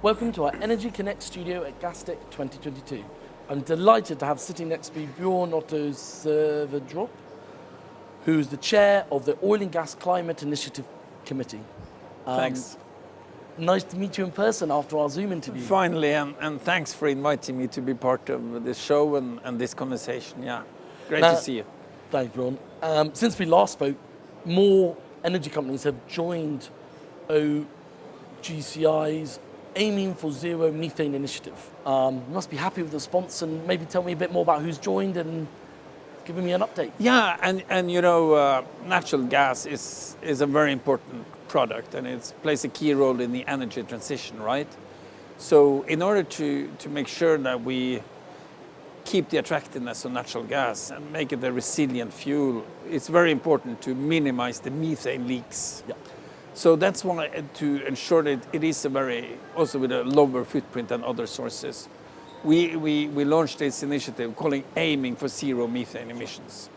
Welcome to our Energy Connect studio at Gastech 2022. I'm delighted to have sitting next to me Bjørn Otto Sverdrup, who's the chair of the Oil and Gas Climate Initiative Committee. Thanks. Nice to meet you in person after our Zoom interview. Finally, and thanks for inviting me to be part of this show and this conversation. Yeah, great to see you. Thanks, Bjørn. Since we last spoke, more energy companies have joined OCGI's aiming for Zero-Methane Initiative. You must be happy with the response, and maybe tell me a bit more about who's joined and giving me an update. Yeah, and you know, natural gas is a very important product, and it plays a key role in the energy transition, right? So in order to make sure that we keep the attractiveness of natural gas and make it a resilient fuel, it's very important to minimize the methane leaks. Yeah. So that's why, to ensure that it is also with a lower footprint than other sources, we launched this initiative calling Aiming for Zero Methane Emissions.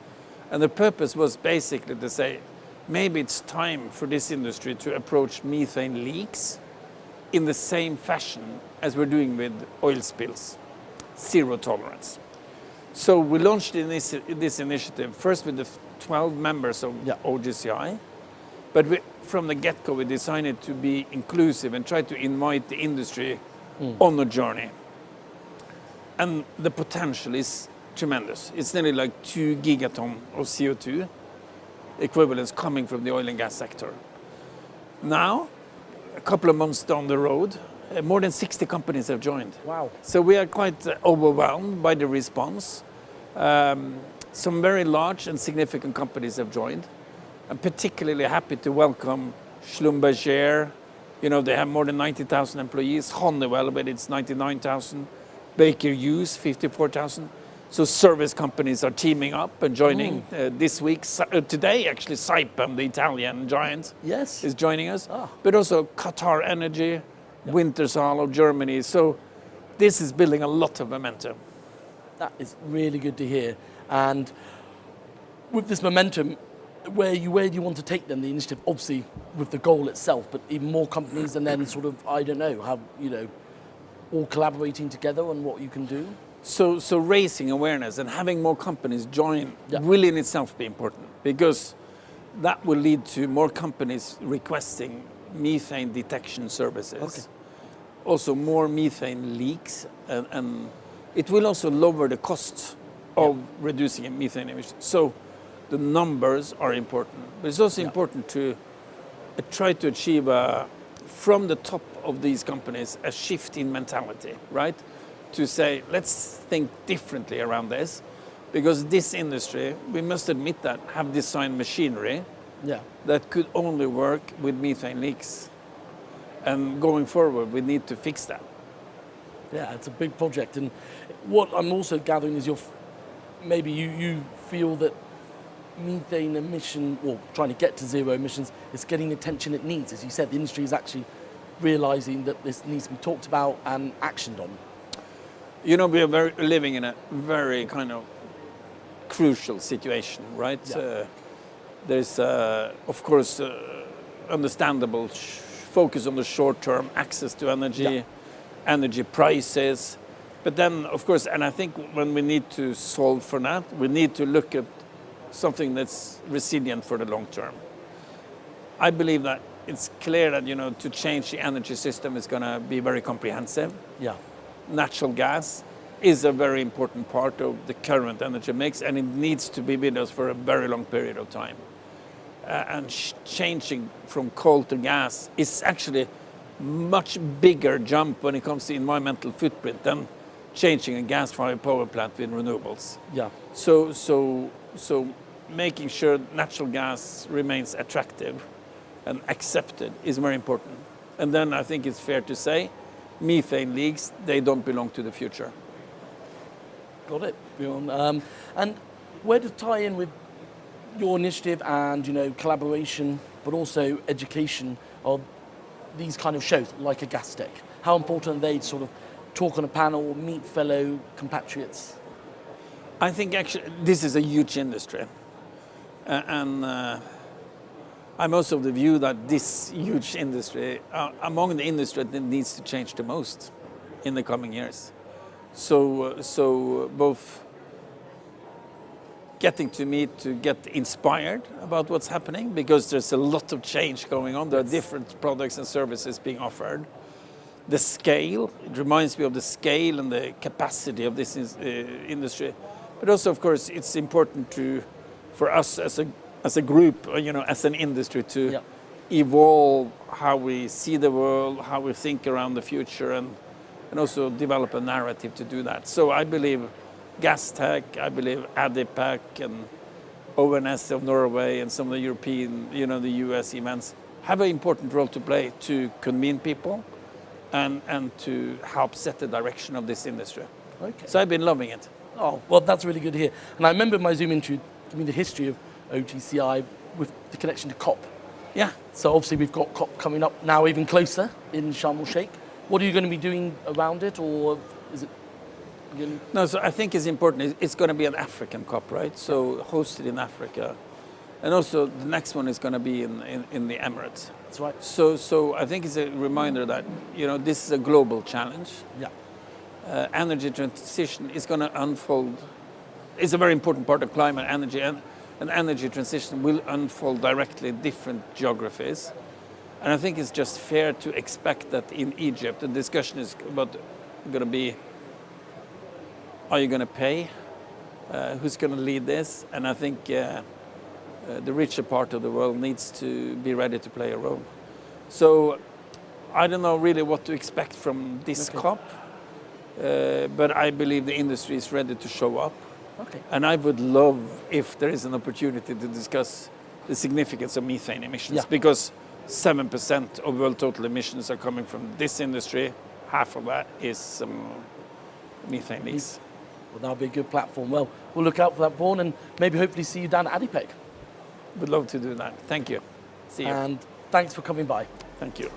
And the purpose was basically to say, maybe it's time for this industry to approach methane leaks in the same fashion as we're doing with oil spills, zero tolerance. So we launched this initiative first with the 12 members of OCGI, but from the get-go we decided to be inclusive and try to invite the industry on a journey. And the potential is tremendous. It's nearly like 2 gigaton of CO2 equivalents coming from the oil and gas sector. Now, a couple of months down the road, more than 60 companies have joined. Wow. So we are quite overwhelmed by the response. Some very large and significant companies have joined. I'm particularly happy to welcome Schlumberger. You know, they have more than 90,000 employees. Honeywell, but it's 99,000. Baker Hughes, 54,000. So service companies are teaming up and joining this week. Today, actually, Saipem, the Italian giant, is joining us. But also Qatar Energy, Wintershall of Germany. So this is building a lot of momentum. That is really good to hear. And with this momentum, where do you want to take then the initiative? Obviously, with the goal itself, but even more companies, and then sort of, I don't know, how, you know, all collaborating together on what you can do? So raising awareness and having more companies join will in itself be important, because that will lead to more companies requesting methane detection services. Okay. Also more methane leaks, and it will also lower the cost of reducing methane emissions. So the numbers are important, but it's also important to try to achieve from the top of these companies a shift in mentality, right? To say, let's think differently around this, because this industry, we must admit that, have designed machinery that could only work with methane leaks. And going forward, we need to fix that. Yeah, it's a big project. And what I'm also gathering is maybe you feel that methane emission, or trying to get to zero emissions, is getting the attention it needs. As you said, the industry is actually realizing that this needs to be talked about and actioned on. You know, we are living in a very kind of crucial situation, right? Yeah. There's, of course, understandable focus on the short-term access to energy, energy prices. But then, of course, and I think when we need to solve for that, we need to look at something that's resilient for the long term. I believe that it's clear that, you know, to change the energy system is going to be very comprehensive. Yeah. Natural gas is a very important part of the current energy mix, and it needs to be with us for a very long period of time. And changing from coal to gas is actually a much bigger jump when it comes to environmental footprint than changing a gas-fired power plant with renewables. Yeah. So making sure natural gas remains attractive and accepted is very important. And then I think it's fair to say, methane leaks, they don't belong to the future. Got it, Bjørn. And where to tie in with your initiative and, you know, collaboration, but also education of these kind of shows, like a Gastech? How important are they to sort of talk on a panel, meet fellow compatriots? I think actually this is a huge industry. And I'm also of the view that this huge industry, among the industry that needs to change the most in the coming years. So both getting to meet to get inspired about what's happening, because there's a lot of change going on. There are different products and services being offered. The scale, it reminds me of the scale and the capacity of this industry. But also, of course, it's important for us as a group, as an industry, to evolve how we see the world, how we think around the future, and also develop a narrative to do that. So I believe Gastech, I believe ADIPAC and ONS of Norway and some of the European, the US events have an important role to play to convene people and to help set the direction of this industry. Okay. So I've been loving it. Oh, well, that's really good to hear. And I remember my Zoom interview, the history of OCGI with the connection to COP. Yeah. So obviously we've got COP coming up now even closer in Sharm el-Sheikh. What are you going to be doing around it, or is it? No, so I think it's important. It's going to be an African COP, right? So hosted in Africa, and also the next one is going to be in the Emirates. That's right. So I think it's a reminder that this is a global challenge. Yeah. Energy transition is going to unfold. It's a very important part of climate energy, and energy transition will unfold directly in different geographies. And I think it's just fair to expect that in Egypt, the discussion is going to be, are you going to pay? Who's going to lead this? And I think the richer part of the world needs to be ready to play a role. So I don't know really what to expect from this COP, but I believe the industry is ready to show up. Okay. And I would love if there is an opportunity to discuss the significance of methane emissions, because 7% of world total emissions are coming from this industry. Half of that is methane leaks. Well, that'll be a good platform. Well, we'll look out for that, Bjørn, and maybe hopefully see you down at ADIPEC. Would love to do that. Thank you. See you. And thanks for coming by. Thank you.